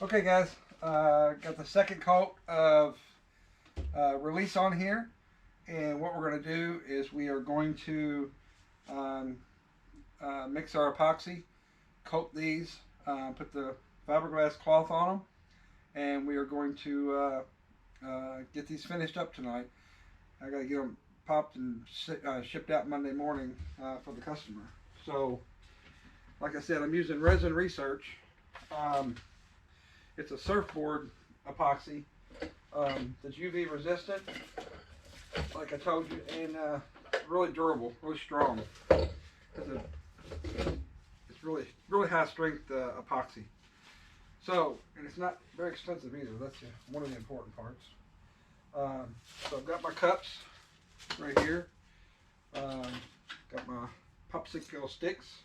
Okay, guys, got the second coat of release on here, and what we're going to do is we are going to um, mix our epoxy, coat these, put the fiberglass cloth on them, and we are going to get these finished up tonight. I got to get them popped and shipped out Monday morning for the customer. So, like I said, I'm using Resin Research. It's a surfboard epoxy that's UV resistant, like I told you, and really durable, really strong. It's really high strength epoxy. So, and it's not very expensive either. That's one of the important parts. So I've got my cups right here. Got my popsicle sticks.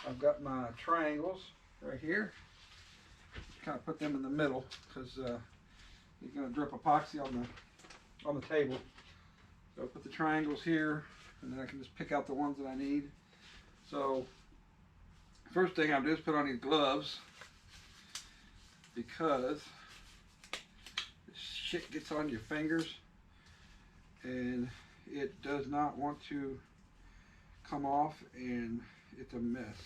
I've got my triangles right here. Kind of put them in the middle because you're going to drip epoxy on the table. So I put the triangles here, and then I can just pick out the ones that I need. So first thing I do is put on these gloves because this shit gets on your fingers and it does not want to come off, and it's a mess.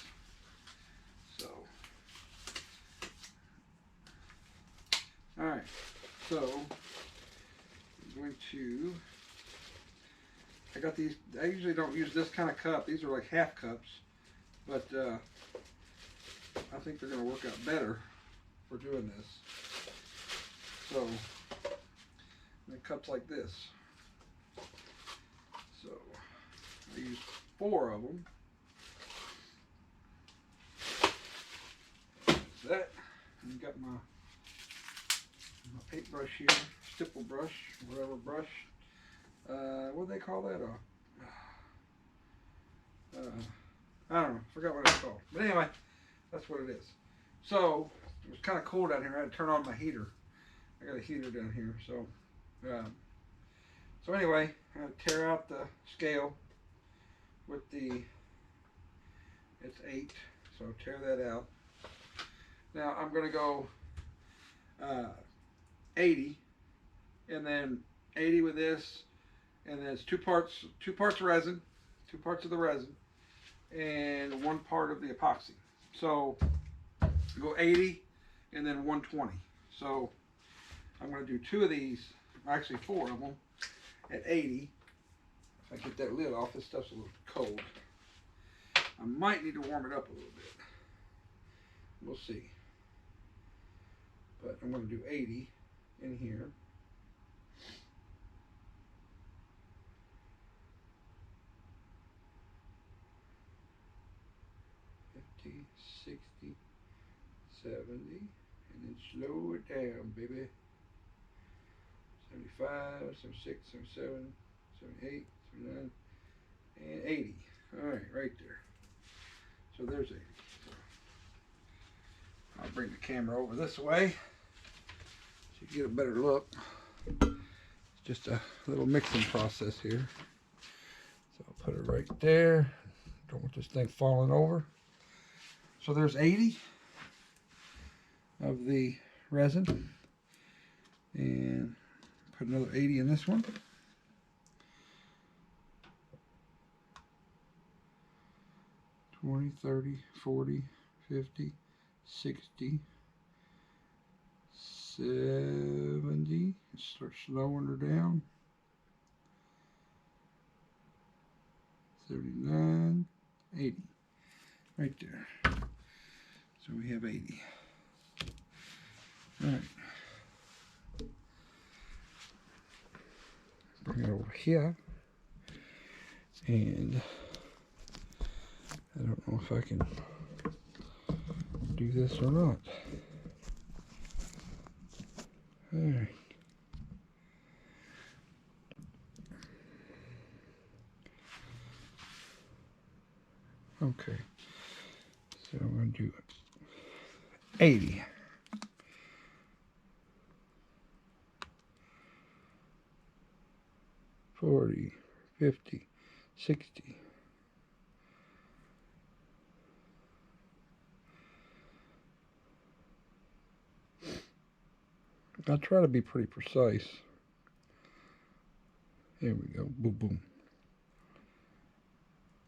So alright, so I'm going to, I got these, I usually don't use this kind of cup. These are like half cups, but I think they're going to work out better for doing this. So, and cups like this. So, I use 4 of them. That's that. And you got my paintbrush here, stipple brush, whatever brush. What do they call that? I don't know. Forgot what it's called. But anyway, that's what it is. So it was kind of cold down here. I had to turn on my heater. I got a heater down here. So anyway, I had to tear out the scale with the. It's 8, so tear that out. Now I'm gonna go 80, and then 80 with this, and then it's two parts of resin, 2 parts of the resin, and 1 part of the epoxy. So go 80 and then 120. So I'm going to do 2 of these, actually 4 of them at 80. If I get that lid off, this stuff's a little cold. I might need to warm it up a little bit. We'll see. But I'm going to do 80 in here. 50, 60, 70, and then slow it down, baby. 75, 76, 77, 78, 79, and 80. All right, right there. So there's 80. So I'll bring the camera over this way so you get a better look. It's just a little mixing process here. So I'll put it right there. Don't want this thing falling over. So there's 80 of the resin, and put another 80 in this one. $20, $30, $40, $50, $60, $70. Start slowing her down. $79, $80. Right there. So we have 80. All right. Bring it over here. And I don't know if I can do this or not. All right. Okay. So I'm going to do 80. 40, 50, 60. I try to be pretty precise. Here we go. Boom, boom.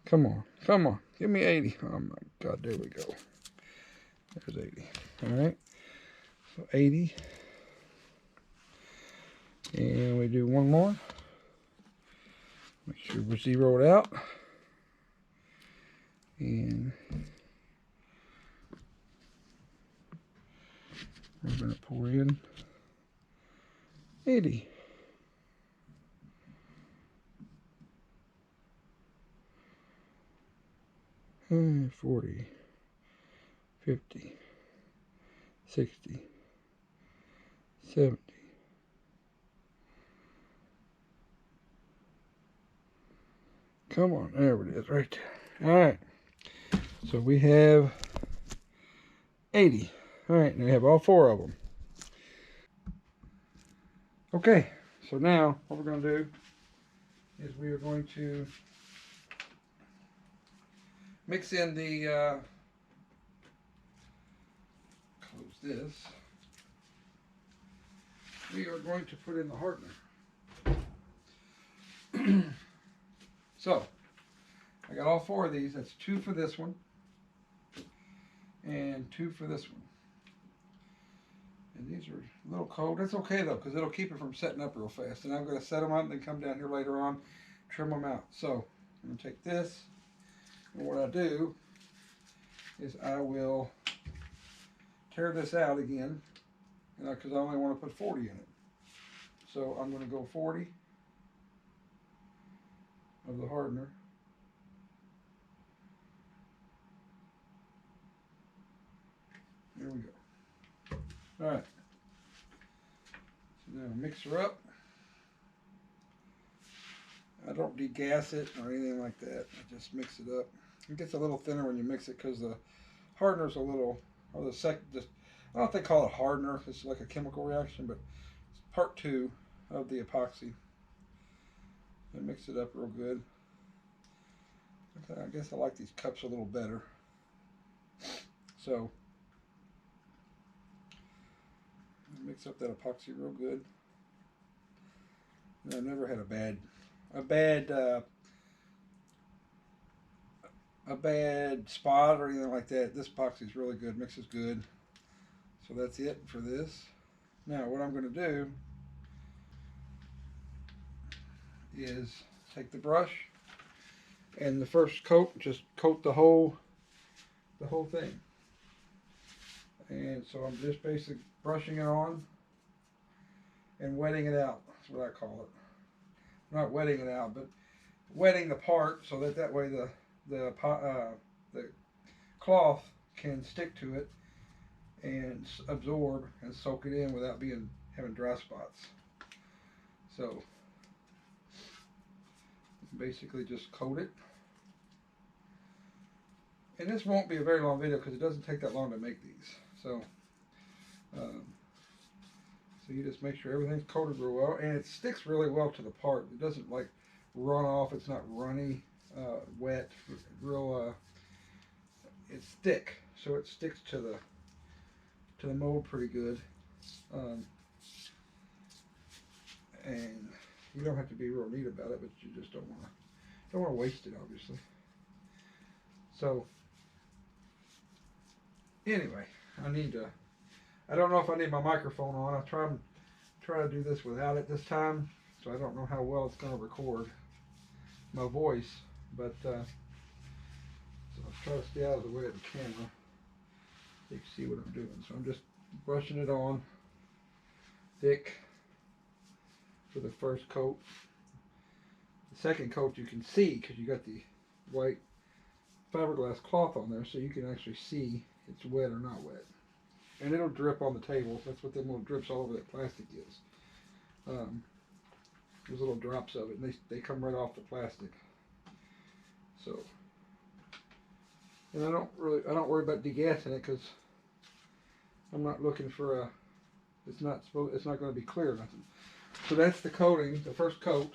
Come on. Come on. Give me 80. Oh my God. There we go. There's 80. All right. So 80. And we do one more. Make sure we zero it out. And we're going to pour in 80. And 40, 50, 60, 70. Come on, there it is, right there. All right, so we have 80. All right, and we have all 4 of them. Okay, so now what we're going to do is we are going to mix in the, close this. We are going to put in the hardener. So, I got all 4 of these. That's 2 for this one, and 2 for this one. And these are a little cold. That's okay though, because it'll keep it from setting up real fast. And I'm going to set them up and then come down here later on, trim them out. So, I'm going to take this, and what I do is I will tear this out again, because I only want to put 40 in it. So, I'm going to go 40 of the hardener. There we go. All right. So now mix her up. I don't degas it or anything like that. I just mix it up. It gets a little thinner when you mix it because the hardener's a little, or the I don't know if they call it hardener. It's like a chemical reaction, but it's part 2 of the epoxy. I mix it up real good. Okay, I guess I like these cups a little better. So mix up that epoxy real good. And I've never had a bad spot or anything like that. This epoxy is really good, mixes good. So that's it for this. Now what I'm going to do is take the brush and the first coat, just coat the whole thing. And so I'm just basically brushing it on and wetting it out. That's what I call it. Not wetting it out, but wetting the part so that way the cloth can stick to it and absorb and soak it in without having dry spots. So basically just coat it. And this won't be a very long video because it doesn't take that long to make these. So so you just make sure everything's coated real well, and it sticks really well to the part. It doesn't like run off. It's not runny, wet, real. It's thick, so it sticks to the mold pretty good. And you don't have to be real neat about it, but you just don't want to waste it, obviously. So anyway, I don't know if I need my microphone on. I'll try to do this without it this time, so I don't know how well it's going to record my voice, but so I'll try to stay out of the way of the camera so you can see what I'm doing. So I'm just brushing it on thick for the first coat. The second coat you can see because you got the white fiberglass cloth on there, so you can actually see it's wet or not wet. And it'll drip on the table. That's what them little drips all over that plastic is. There's little drops of it, and they come right off the plastic. So, and I don't worry about degassing it because I'm not looking for it's not going to be clear or nothing. So that's the coating, the first coat.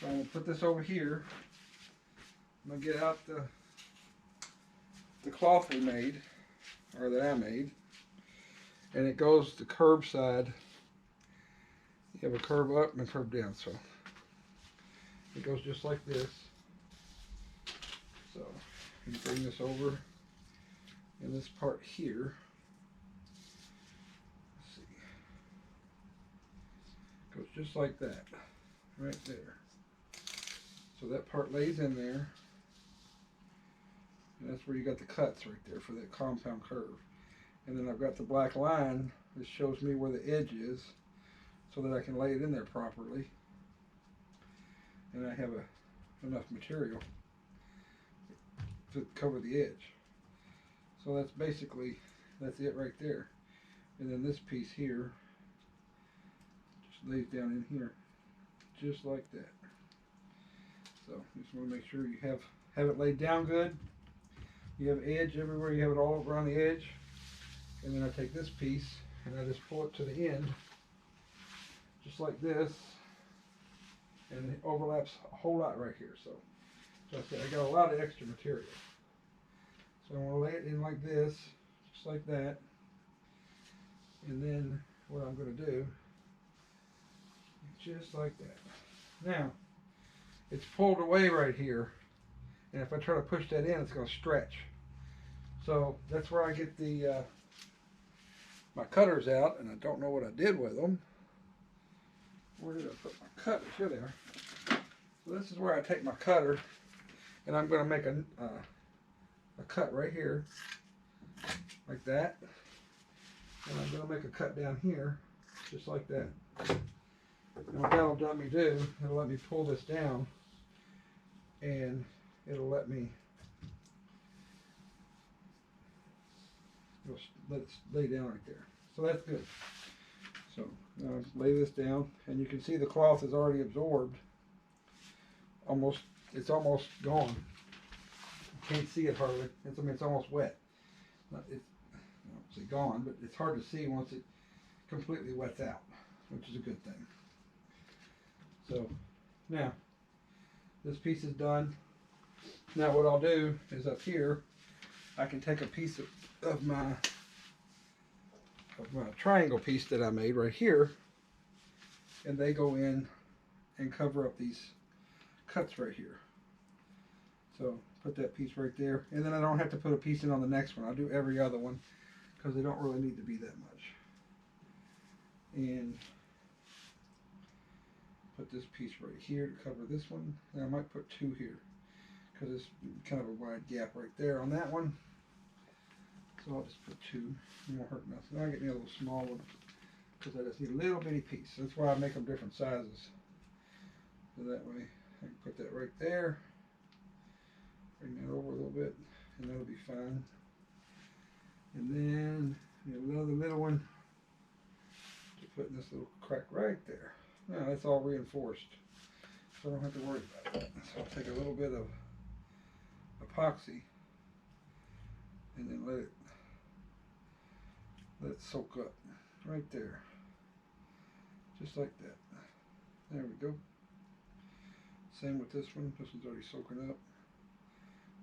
So I'm going to put this over here. I'm going to get out the cloth we made, or that I made, and it goes the curb side You have a curve up and a curve down, so it goes just like this. So you bring this over in this part here. Let's see. Goes just like that, right there. So that part lays in there, and that's where you got the cuts right there for that compound curve. And then I've got the black line that shows me where the edge is so that I can lay it in there properly. And I have enough material to cover the edge. So that's basically, that's it right there. And then this piece here just lays down in here, just like that. So you just want to make sure you have it laid down good. You have edge everywhere, you have it all around the edge. And then I take this piece and I just pull it to the end, just like this, and it overlaps a whole lot right here. So I said I got a lot of extra material. So I want to lay it in like this, just like that. And then what I'm going to do, just like that. Now, it's pulled away right here, and if I try to push that in, it's going to stretch. So that's where I get the my cutters out, and I don't know what I did with them. Where did I put my cutters? Here they are. So this is where I take my cutter, and I'm going to make a cut right here, like that. And I'm going to make a cut down here, just like that. And what that'll let me do, it'll let me pull this down, and it'll let me let it lay down right there. So that's good. So now I lay this down, and you can see the cloth is already absorbed. It's almost gone. You can't see it hardly. I mean, it's almost wet. I don't say gone, but it's hard to see once it completely wets out, which is a good thing. So now this piece is done. Now what I'll do is up here, I can take a piece of my triangle piece that I made right here, and they go in and cover up these cuts right here. So put that piece right there, and then I don't have to put a piece in on the next one. I'll do every other one because they don't really need to be that much. And put this piece right here to cover this one, and I might put two here because it's kind of a wide gap right there on that one. So I'll just put two. It won't hurt nothing. I'll get me a little small one because I just need a little bitty piece. That's why I make them different sizes. So that way I can put that right there. Bring that over a little bit, and that'll be fine. And then another little one to put in this little crack right there. Now that's all reinforced, so I don't have to worry about that. So I'll take a little bit of epoxy and then let it soak up right there, just like that. There we go. Same with this one. This one's already soaking up.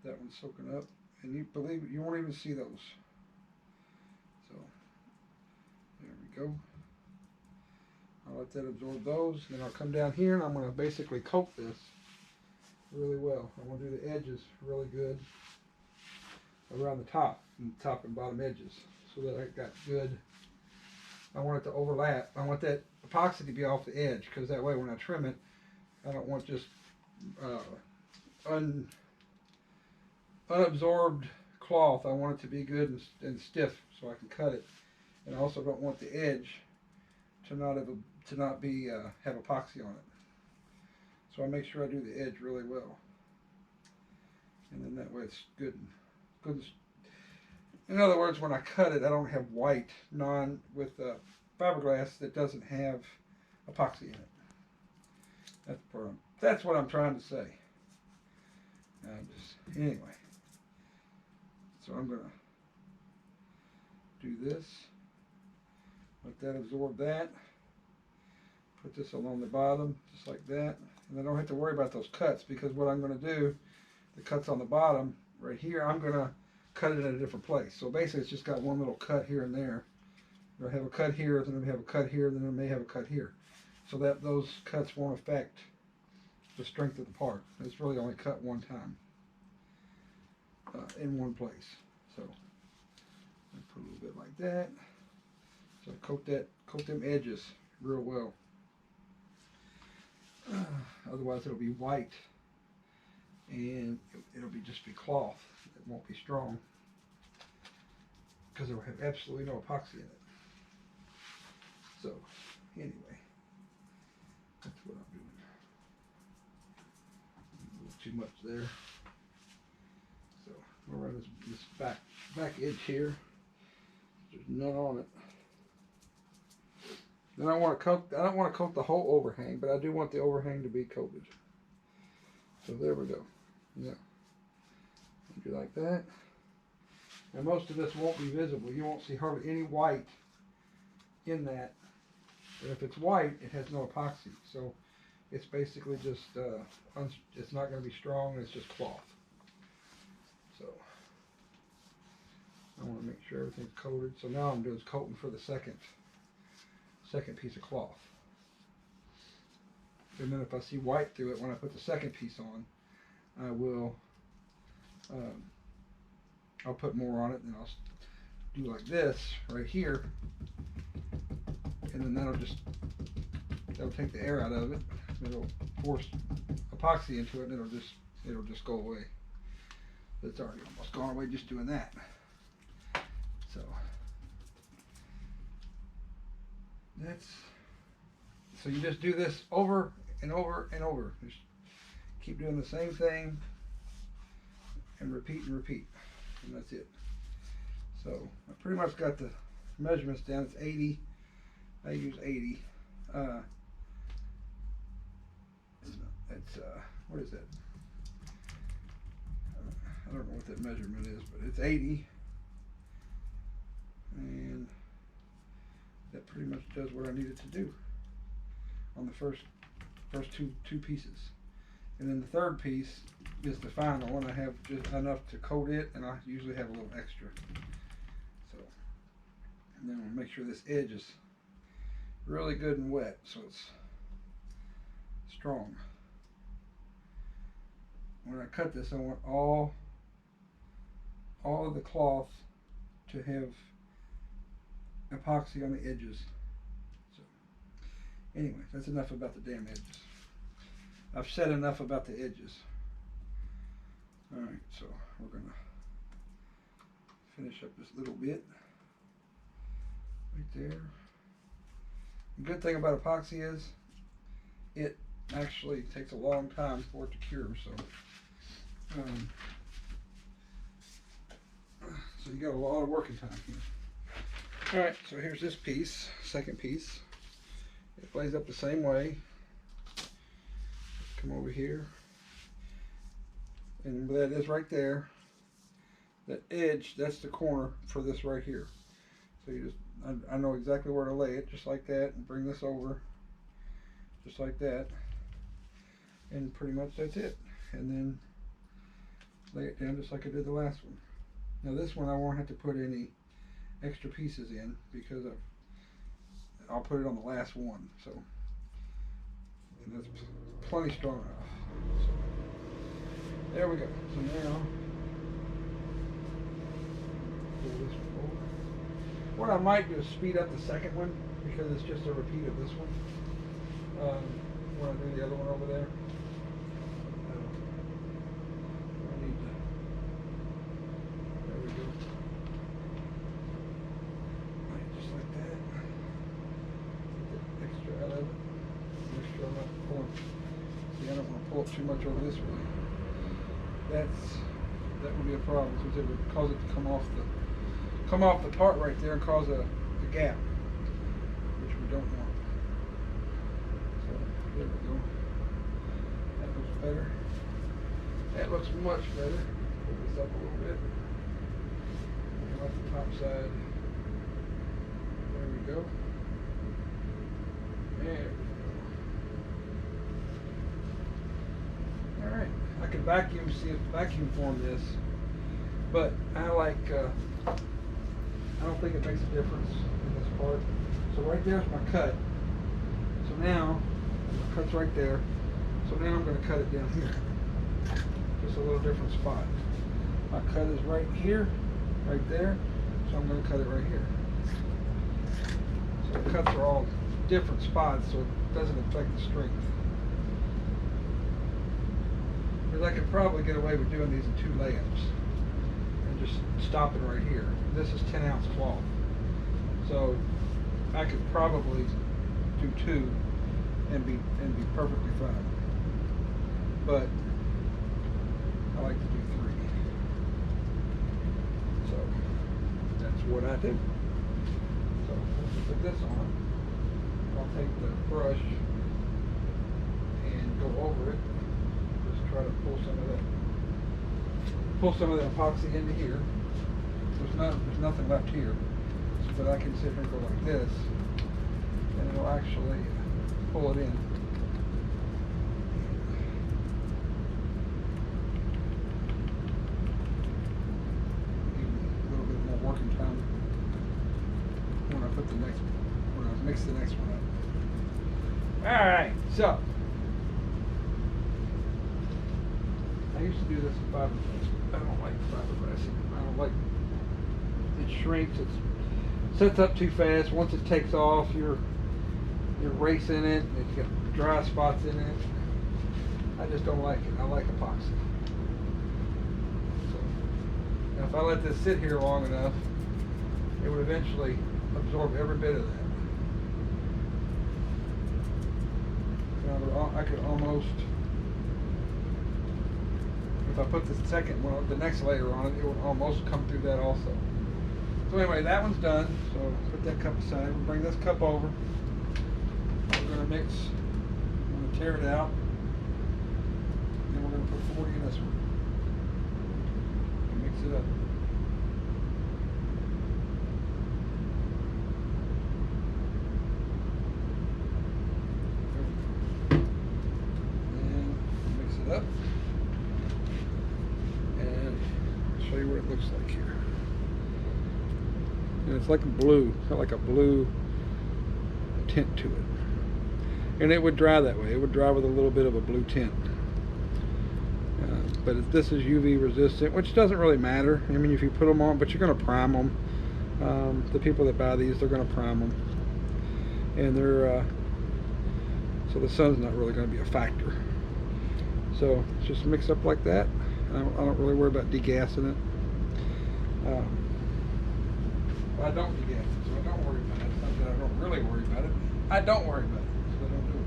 That one's soaking up, and you believe it, you won't even see those. So there we go. I'll let that absorb those, and then I'll come down here and I'm going to basically coat this really well. I'm going to do the edges really good around the top and bottom edges, so that I got good. I want it to overlap. I want that epoxy to be off the edge, because that way when I trim it, I don't want just unabsorbed cloth. I want it to be good and stiff so I can cut it. And I also don't want the edge to not have epoxy on it. So I make sure I do the edge really well, and then that way it's good. In other words, when I cut it, I don't have white with fiberglass that doesn't have epoxy in it. That's what I'm trying to say. Anyway, so I'm gonna do this. Let that absorb that. Put this along the bottom, just like that. And I don't have to worry about those cuts, because what I'm going to do, the cuts on the bottom, right here, I'm going to cut it in a different place. So basically it's just got one little cut here and there. I have a cut here, then I have a cut here, then I may have a cut here. so that those cuts won't affect the strength of the part. It's really only cut one time in one place. So I put a little bit like that. So coat them edges real well. Otherwise it'll be white and it'll just be cloth. It won't be strong because it will have absolutely no epoxy in it. So anyway, that's what I'm doing. A little too much there. So we'll run this back edge here. There's none on it. Then I don't want to coat the whole overhang, but I do want the overhang to be coated. So there we go. Yeah. Do like that. And most of this won't be visible. You won't see hardly any white in that. But if it's white, it has no epoxy. So it's basically just, it's not going to be strong. It's just cloth. So I want to make sure everything's coated. So now I'm doing coating for the second piece of cloth. And then if I see white through it when I put the second piece on, I will I'll put more on it, and I'll do like this right here, and then that'll take the air out of it. It'll force epoxy into it, and it'll just go away. It's already almost gone away just doing that. So you just do this over and over and over. Just keep doing the same thing and repeat, and that's it. So I pretty much got the measurements down. It's 80. I use 80. What is that? I don't know what that measurement is, but it's 80, and that pretty much does what I needed to do on the first two pieces. And then the third piece is the final one. I have just enough to coat it, and I usually have a little extra. So, and then we'll make sure this edge is really good and wet, so it's strong. When I cut this, I want all of the cloth to have epoxy on the edges. So anyway, that's enough about the damn edges. I've said enough about the edges. Alright, so we're gonna finish up this little bit right there. The good thing about epoxy is it actually takes a long time for it to cure, so you got a lot of working time here. Alright, so here's this piece, second piece. It lays up the same way. Come over here, and that is right there. That edge, that's the corner for this right here. So you just, I know exactly where to lay it, just like that, and bring this over, just like that, and pretty much that's it. And then lay it down just like I did the last one. Now this one I won't have to put any extra pieces in because I'll put it on the last one. So, and that's plenty strong enough. So, there we go. So now pull this one over. What I might do is speed up the second one because it's just a repeat of this one. When I do the other one over there. Pull up too much over this way. That would be a problem because it would cause it to come off the part right there and cause a gap, which we don't want. So there we go. That looks better. That looks much better. Pull this up a little bit. Come off the top side. There we go. There we go. Alright, I could vacuum form this, but I don't think it makes a difference in this part. So right there's my cut. So now, it cuts right there. So now I'm going to cut it down here. Just a little different spot. My cut is right here, right there. So I'm going to cut it right here. So the cuts are all different spots, so it doesn't affect the strength. Because I could probably get away with doing these in 2 layups and just stopping right here. This is 10-ounce cloth, so I could probably do 2 and be perfectly fine. But I like to do 3. So that's what I do. So let's put this on. I'll take the brush and go over it. Just try to pull some of that epoxy into here. There's nothing left here, but I can sit here and go like this, and it'll actually pull it in. A little bit more working time when I mix the next one up. All right, so I used to do this in fiberglass. I don't like fiberglass. I don't like it shrinks. It sets up too fast. Once it takes off, you're racing it. It's got dry spots in it. I just don't like it. I like epoxy. So now if I let this sit here long enough, it would eventually absorb every bit of that. Now I could almost, if I put the second one, the next layer on it, it would almost come through that also. So anyway, that one's done. So put that cup aside. We'll bring this cup over. We're going to mix. I'm going to tear it out. And then we're going to put 40 in this one. And mix it up. And mix it up. And I'll show you what it looks like here. And it's like a blue, it's got like a blue tint to it. And it would dry that way. It would dry with a little bit of a blue tint. But this is UV resistant, which doesn't really matter. I mean, if you put them on, but you're going to prime them. The people that buy these, they're going to prime them. And they're, so the sun's not really going to be a factor. So it's just mix up like that. I don't really worry about degassing it. I don't degas it, so I don't worry about it. It's not that I don't really worry about it. I don't worry about it, so I don't do it.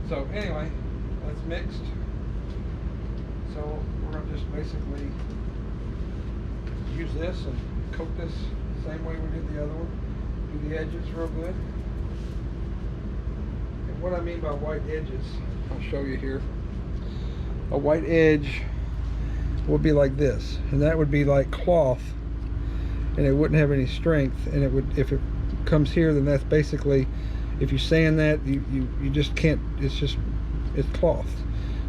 So anyway, that's mixed. So we're going to just basically use this and coat this the same way we did the other one. Do the edges real good. And what I mean by white edges, I'll show you here. A white edge would be like this, and that would be like cloth. And it wouldn't have any strength, and it would, if it comes here, then that's basically, if you sand that, you just can't, it's cloth.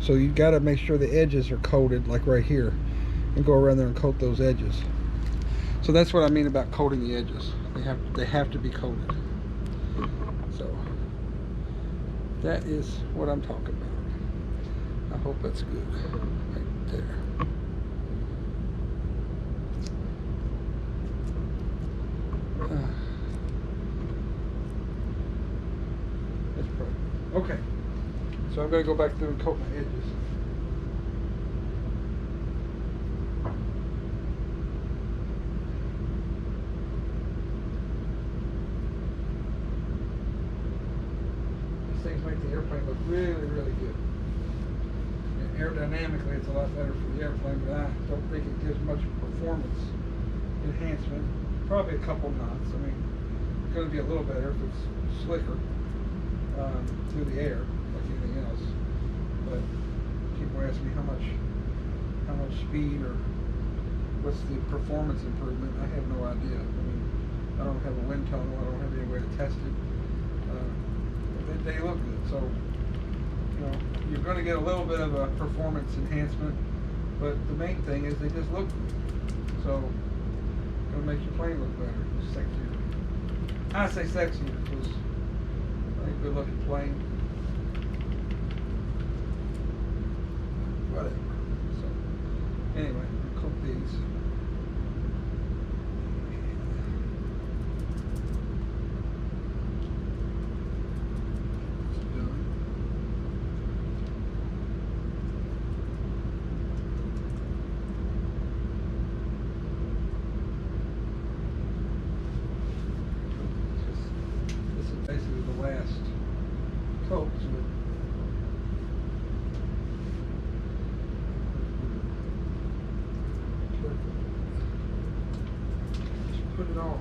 So you got to make sure the edges are coated, like right here, and go around there and coat those edges. So that's what I mean about coating the edges. They have to be coated. So that is what I'm talking about. I hope that's good right there. That's perfect. Okay, so I'm going to go back through and coat my edges. These things make the airplane look really, really good. And aerodynamically, it's a lot better for the airplane, but I don't think it gives much performance enhancement. Probably a couple knots. I mean, it's going to be a little better if it's slicker through the air, like anything else. But people ask me how much speed or what's the performance improvement. I have no idea. I mean, I don't have a wind tunnel. I don't have any way to test it. They look good. So, you know, you're going to get a little bit of a performance enhancement, but the main thing is they just look good. So. It'll make your plane look better, sexier. I say sexier because Pretty good looking plane. Whatever. So anyway, we'll cook these. Basically the last coat to it. Just put it on.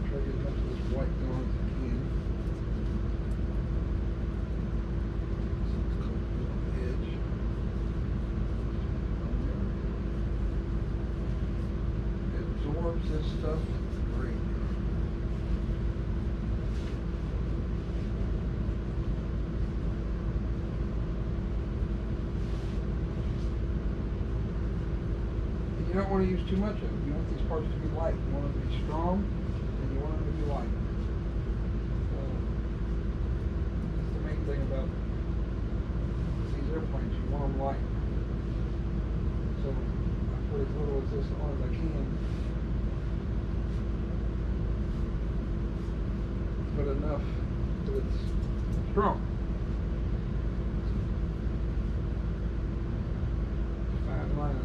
Try to get as much of this white going as I can. So it's coat on the edge. It absorbs this stuff. Great. You don't want to use too much of it. You want these parts to be light. You want them to be strong, and you want them to be light. That's the main thing about these airplanes. You want them light. So I put as little as this on as I can. But enough that it's strong. Fine line.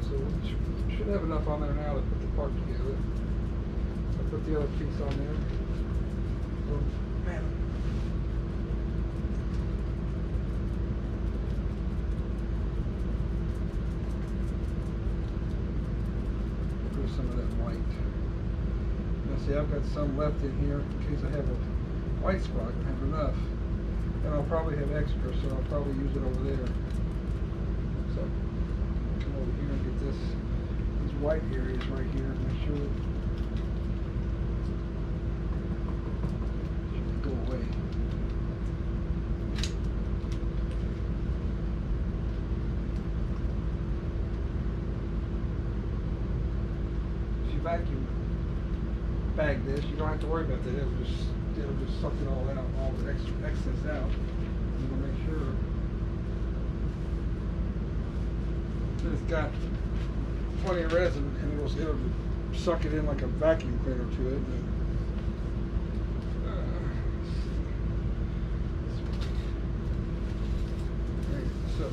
So we should have enough on there now to put the part together. I put the other piece on there. So, man. Some of that white. Now see, I've got some left in here in case I have a white spot. I have enough, and I'll probably have extra, so I'll probably use it over there. So come over here and get these white areas right here. Make sure it should go away. Vacuum bag this, you don't have to worry about that. It'll just suck it all out, all the extra excess out. And we'll make sure that it's got plenty of resin, and it'll suck it in like a vacuum cleaner to it. So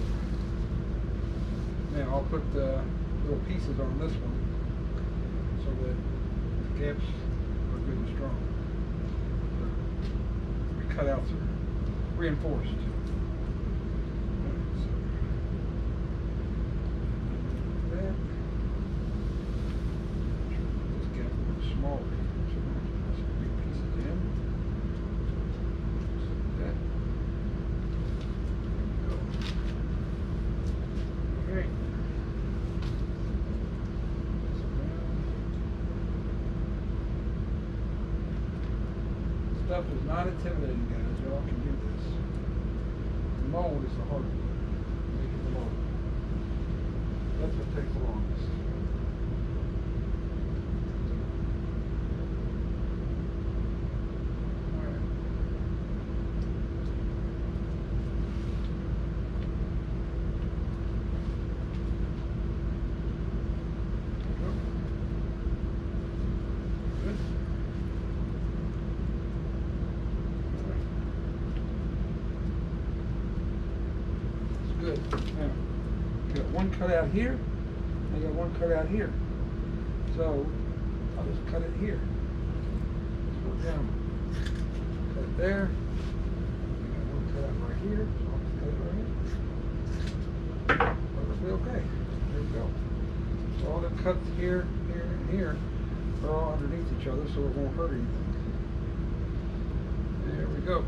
now I'll put the little pieces on this one, so that the gaps are good and strong. The cutouts are reinforced. So, that. This gap a little smaller, so I'm going to put some big pieces in. So that. There we go. Alright. Stuff is not intimidating, guys. Y'all can do this. The mold is the hard part. Making the mold. That's what takes the longest. Alright. Good. Good. Now, I got one cut out here, I got one cut out here. So, I'll just cut it here. Just put it down. Cut it there. I got one cut out right here, so I'll just cut it right here. That'll be okay. There we go. So all the cuts here, here, and here are all underneath each other, so it won't hurt anything. There we go.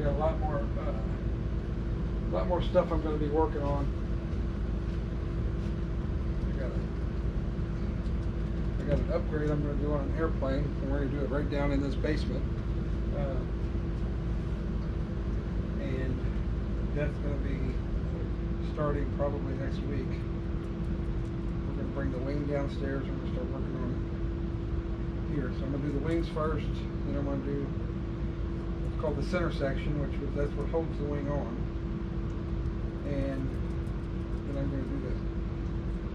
A lot more lot more stuff I'm going to be working on. I got an upgrade I'm going to do on an airplane, and we're going to do it right down in this basement. And that's going to be starting probably next week. We're going to bring the wing downstairs and we're going to start working on it here. So I'm going to do the wings first, then I'm going to do what's called the center section, that's what holds the wing on. And then I'm going to do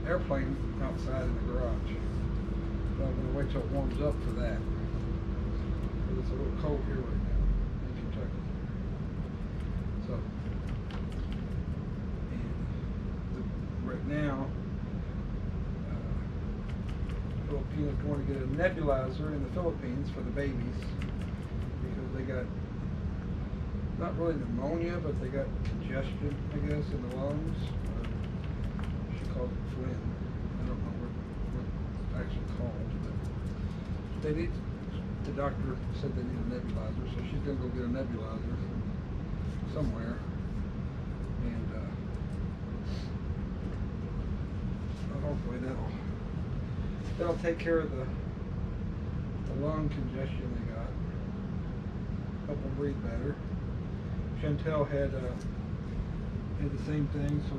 the airplane outside in the garage. So I'm going to wait till it warms up for that. Because it's a little cold here right now in Kentucky. So, right now, Filipina's going to get a nebulizer in the Philippines for the babies because they got, not really pneumonia, but they got congestion, I guess, in the lungs. She calls it phlegm. I don't know what it's actually called, but they need, the doctor said they need a nebulizer, so she's going to go get a nebulizer somewhere. And hopefully that'll take care of the lung congestion they got. Help them breathe better. Chantel had the same thing, so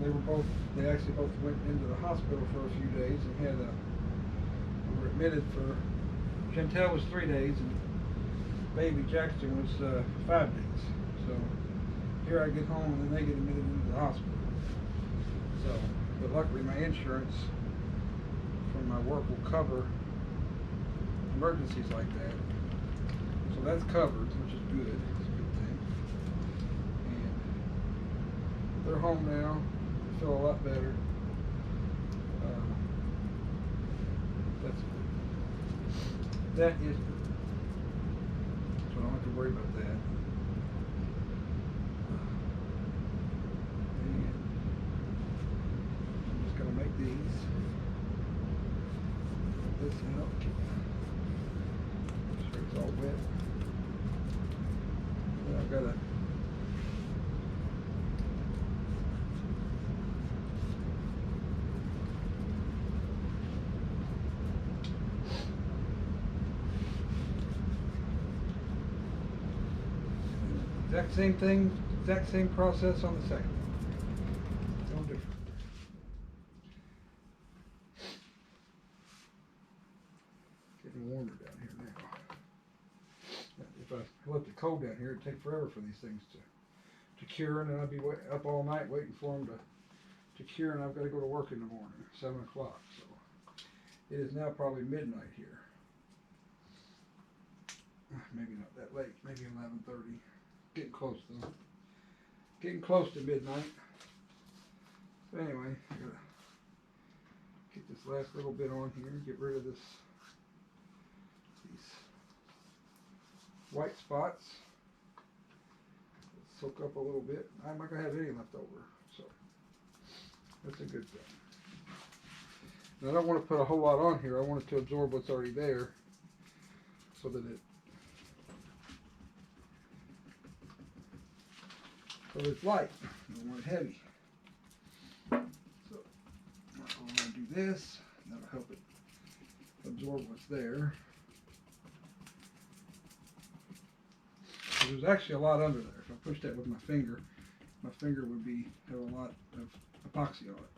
they actually both went into the hospital for a few days and were admitted for, Chantel was 3 days and baby Jackson was 5 days. So here I get home and then they get admitted into the hospital. So, but luckily my insurance from my work will cover emergencies like that. So that's covered, which is good. It's a good thing. And they're home now. They feel a lot better. That's good. That is good. So I don't have to worry about that. And I'm just going to make these. This out. Make sure it's all wet. Then I've got to exact same thing, exact same process on the second one. No different. Getting warmer down here now. If I left it cold down here, it'd take forever for these things to cure, and then I'd be up all night waiting for them to cure, and I've got to go to work in the morning, 7 o'clock. So it is now probably midnight here. Maybe not that late, maybe 11:30. Getting close though. Getting close to midnight. So anyway, I gotta get this last little bit on here, get rid of these white spots. Let's soak up a little bit. I'm not gonna have any left over, so that's a good thing. And I don't want to put a whole lot on here. I want it to absorb what's already there, so that it's light. I don't want it heavy. So I'm going to do this. That'll help it absorb what's there. So there's actually a lot under there. If I push that with my finger would have a lot of epoxy on it.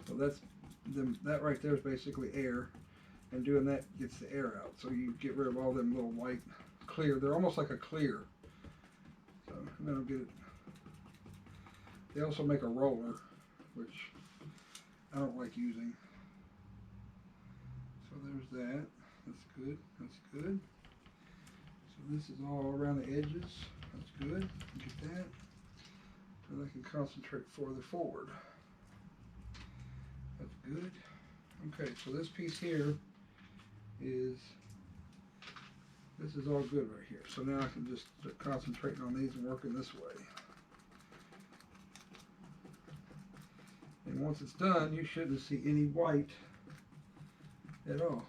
So that's that right there is basically air. And doing that gets the air out, so you get rid of all them little white clear. They're almost like a clear. So then I'll get it. They also make a roller, which I don't like using. So there's that. That's good. That's good. So this is all around the edges. That's good. Get that. And I can concentrate further forward. That's good. Okay, so this piece here this is all good right here. So now I can just start concentrating on these and working this way. And once it's done, you shouldn't see any white at all.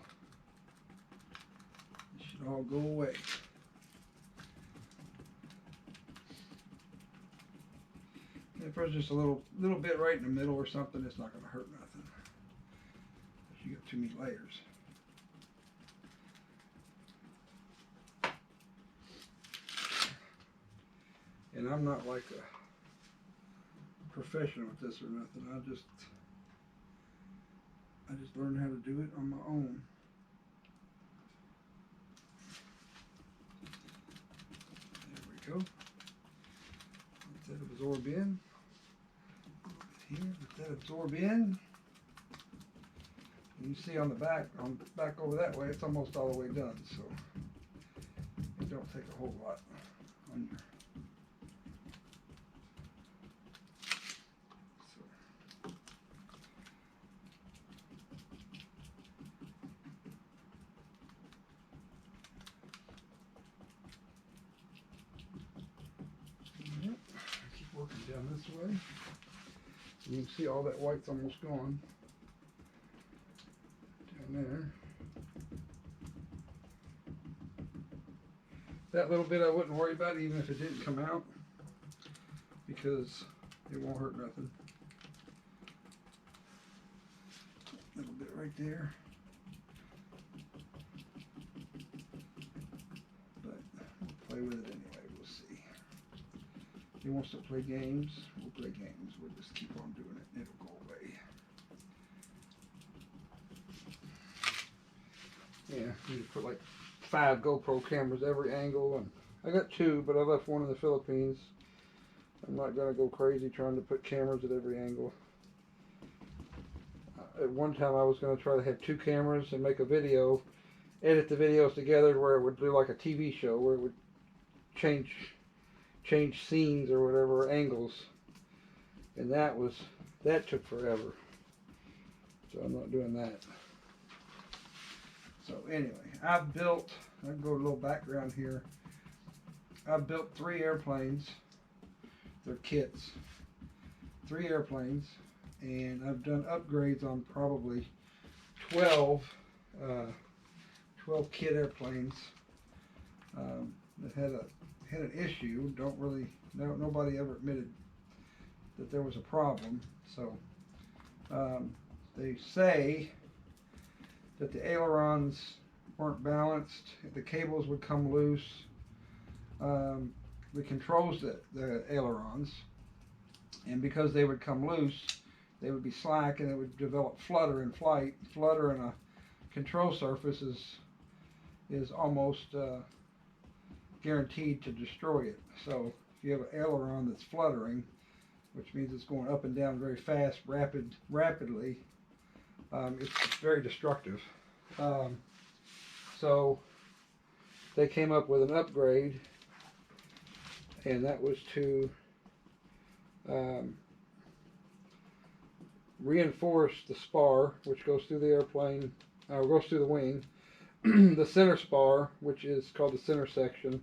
You should all go away. If there's just a little bit right in the middle or something, it's not going to hurt nothing. If you get too many layers. And I'm not like a professional with this or nothing. I just learned how to do it on my own. There we go. Let that absorb in. Here, let that absorb in. And you see on the back, over that way, it's almost all the way done. So it don't take a whole lot on your. Working down this way. You can see all that white's almost gone. Down there. That little bit I wouldn't worry about even if it didn't come out, because it won't hurt nothing. A little bit right there. But we'll play with it anyway. If he wants to play games, we'll play games. We'll just keep on doing it and it'll go away. Yeah, you just put like 5 GoPro cameras every angle, and I got 2, but I left one in the Philippines. I'm not gonna go crazy trying to put cameras at every angle. At one time I was gonna try to have 2 cameras and make a video, edit the videos together where it would do like a TV show where it would change scenes or whatever, angles, and that took forever, so I'm not doing that. So anyway, I can go a little background here. I built 3 airplanes. They're kits, 3 airplanes, and I've done upgrades on probably 12 kit airplanes that had an issue. Nobody ever admitted that there was a problem. So they say that the ailerons weren't balanced, the cables would come loose, the controls the ailerons, and because they would come loose, they would be slack and it would develop flutter in flight. Flutter in a control surface is almost guaranteed to destroy it. So if you have an aileron that's fluttering, which means it's going up and down very fast, rapidly, it's very destructive. So they came up with an upgrade, and that was to reinforce the spar, which goes through the airplane, goes through the wing. The center spar, which is called the center section,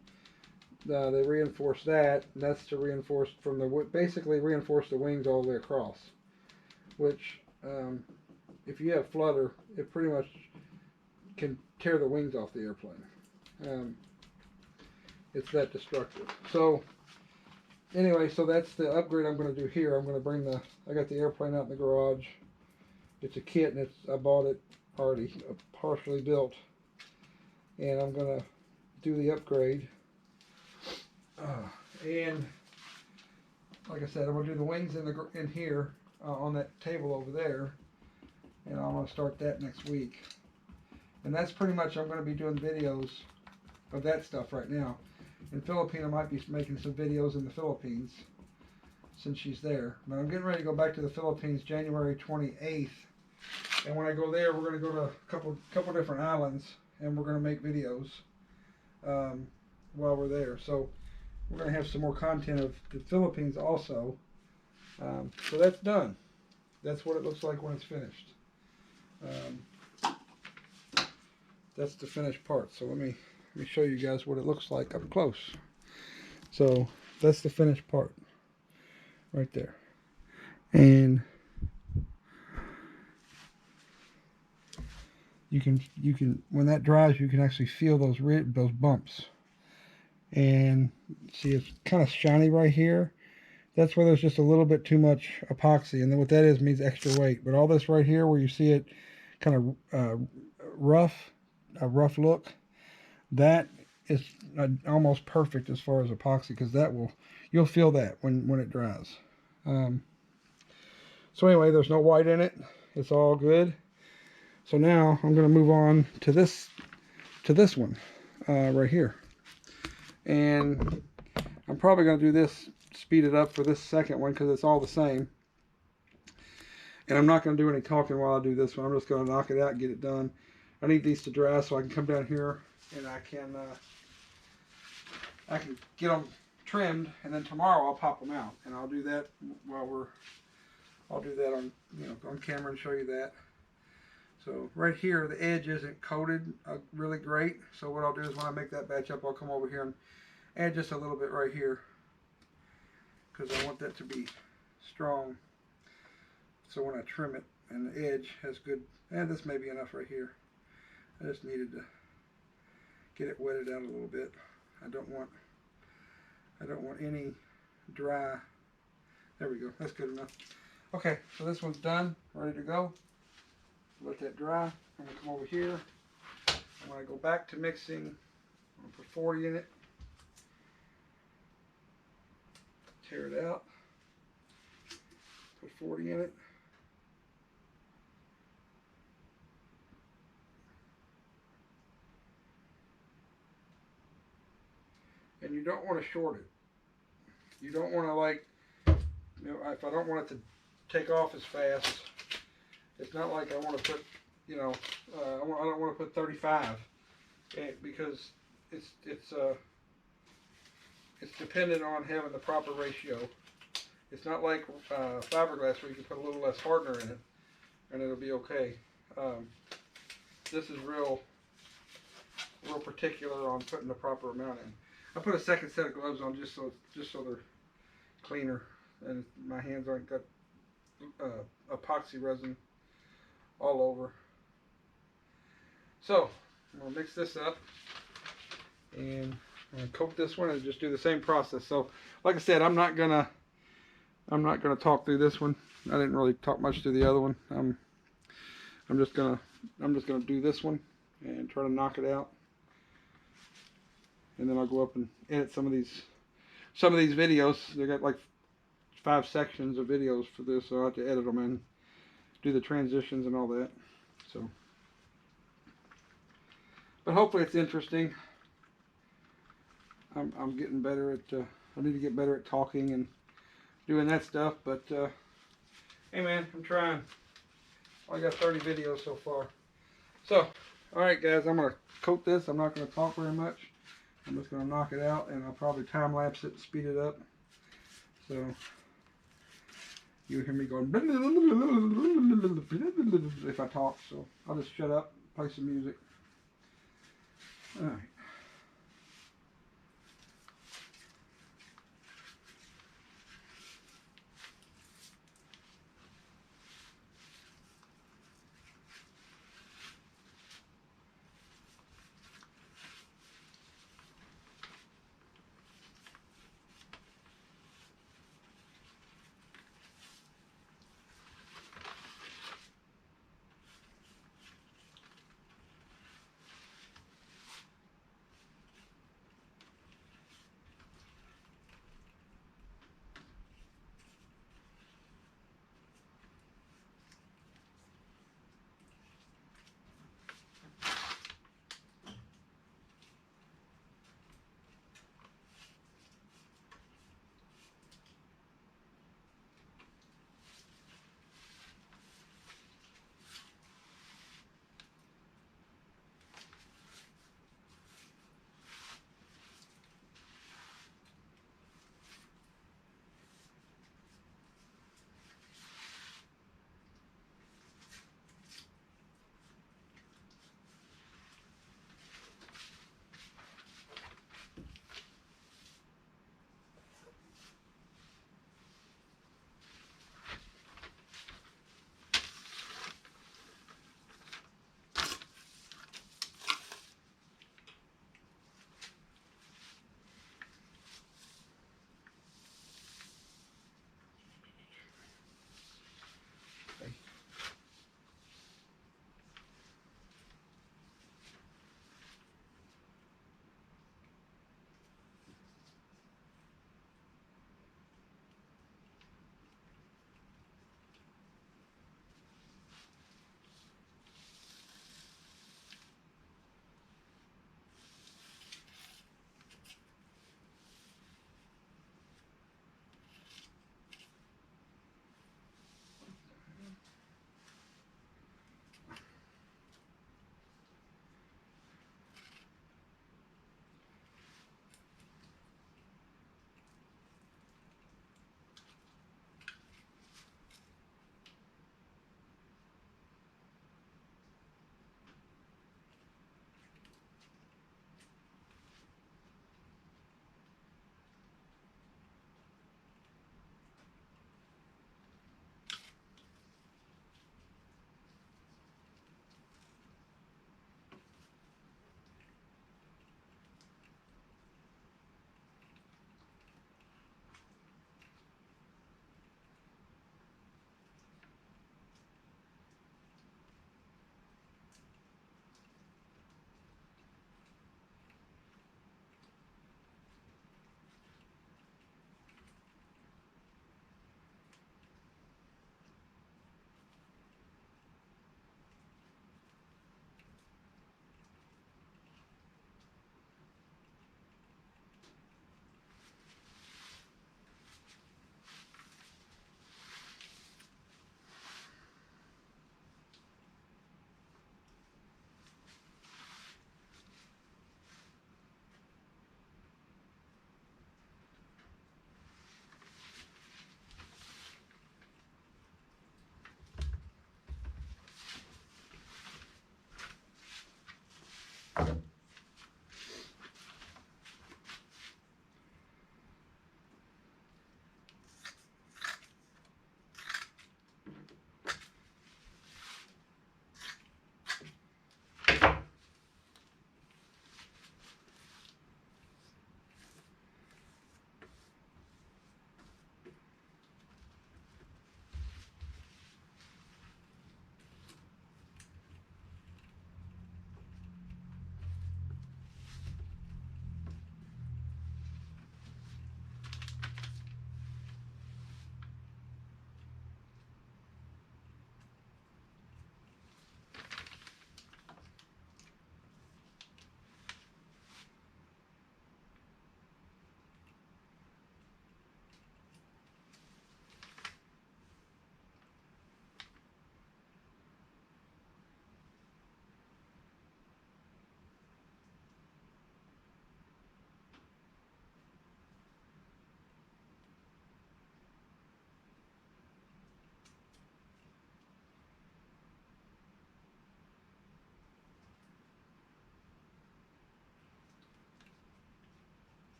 they reinforce that, and that's to reinforce basically reinforce the wings all the way across, which if you have flutter, it pretty much can tear the wings off the airplane. It's that destructive. So anyway, so that's the upgrade I'm going to do here. I'm going to bring I got the airplane out in the garage. It's a kit, and I bought it already partially built, and I'm going to do the upgrade. And like I said, I'm going to do the wings in here on that table over there, and I'm going to start that next week. And that's pretty much, I'm going to be doing videos of that stuff right now. In Philippines, I might be making some videos in the Philippines since she's there. But I'm getting ready to go back to the Philippines January 28th. And when I go there, we're going to go to a couple different islands, and we're going to make videos while we're there. So we're going to have some more content of the Philippines also. So that's done. That's what it looks like when it's finished. That's the finished part. So let me show you guys what it looks like up close. So that's the finished part right there. And you can when that dries, you can actually feel those bumps. And see, it's kind of shiny right here. That's where there's just a little bit too much epoxy, and then what that is means extra weight. But all this right here, where you see it kind of rough, a rough look, that is almost perfect as far as epoxy, because you'll feel that when it dries. So anyway, there's no white in it. It's all good. So now I'm going to move on to this one right here, and I'm probably going to do this, speed it up for this second one because it's all the same. And I'm not going to do any talking while I do this one. I'm just going to knock it out and get it done. I need these to dry so I can come down here and I can get them trimmed, and then tomorrow I'll pop them out, and I'll do that I'll do that on on camera and show you that. So right here, the edge isn't coated really great. So what I'll do is when I make that batch up, I'll come over here and add just a little bit right here, because I want that to be strong. So when I trim it, and the edge has good, and this may be enough right here. I just needed to get it wetted out a little bit. I don't want any dry. There we go. That's good enough. Okay, so this one's done, ready to go. Let that dry. I'm gonna come over here. I'm gonna go back to mixing. I'm gonna put 40 in it. Tear it out. Put 40 in it. And you don't want to short it. You don't want to, like, if I don't want it to take off as fast, it's not like I want to put, I don't want to put 35, because it's dependent on having the proper ratio. It's not like fiberglass where you can put a little less hardener in it and it'll be okay. This is real particular on putting the proper amount in. I put a second set of gloves on just so they're cleaner and my hands aren't got epoxy resin all over. So I'm gonna mix this up and I'm gonna coat this one and just do the same process. So like I said, I'm not gonna talk through this one. I didn't really talk much through the other one. I'm just gonna do this one and try to knock it out. And then I'll go up and edit some of these videos. They got like 5 sections of videos for this, so I have to edit them and do the transitions and all that. So, but hopefully it's interesting. I'm getting better at. I need to get better at talking and doing that stuff. But hey, man, I'm trying. I got 30 videos so far. So, all right, guys, I'm gonna coat this. I'm not gonna talk very much. I'm just going to knock it out, and I'll probably time lapse it and speed it up. So you hear me going if I talk, so I'll just shut up, play some music. All right.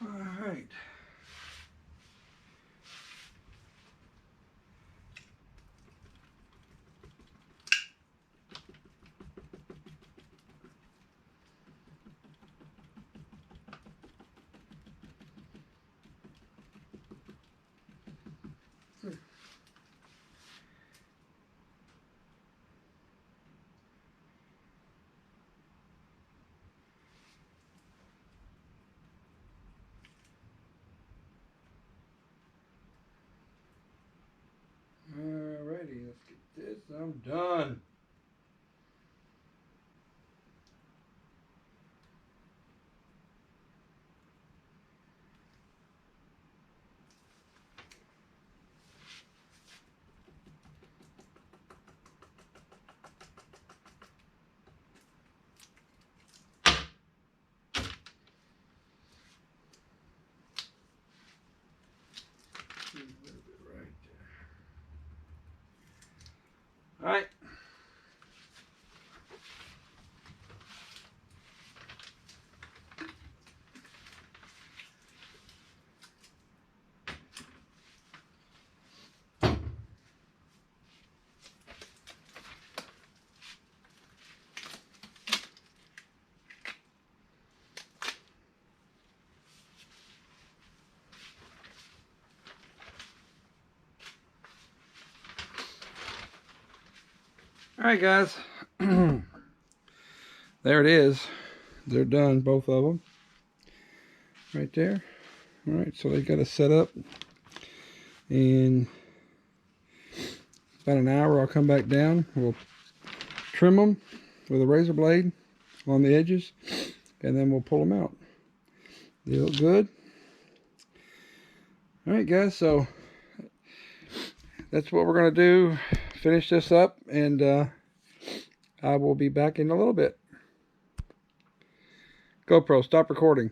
All right. Alrighty, let's get this. I'm done. A little bit right there. All right. All right, guys. There it is. They're done, both of them. Right there. All right, so they got to set up. In about an hour, I'll come back down. We'll trim them with a razor blade on the edges, and then we'll pull them out. They look good. All right, guys, so that's what we're going to do. Finish this up, and I will be back in a little bit. GoPro, stop recording.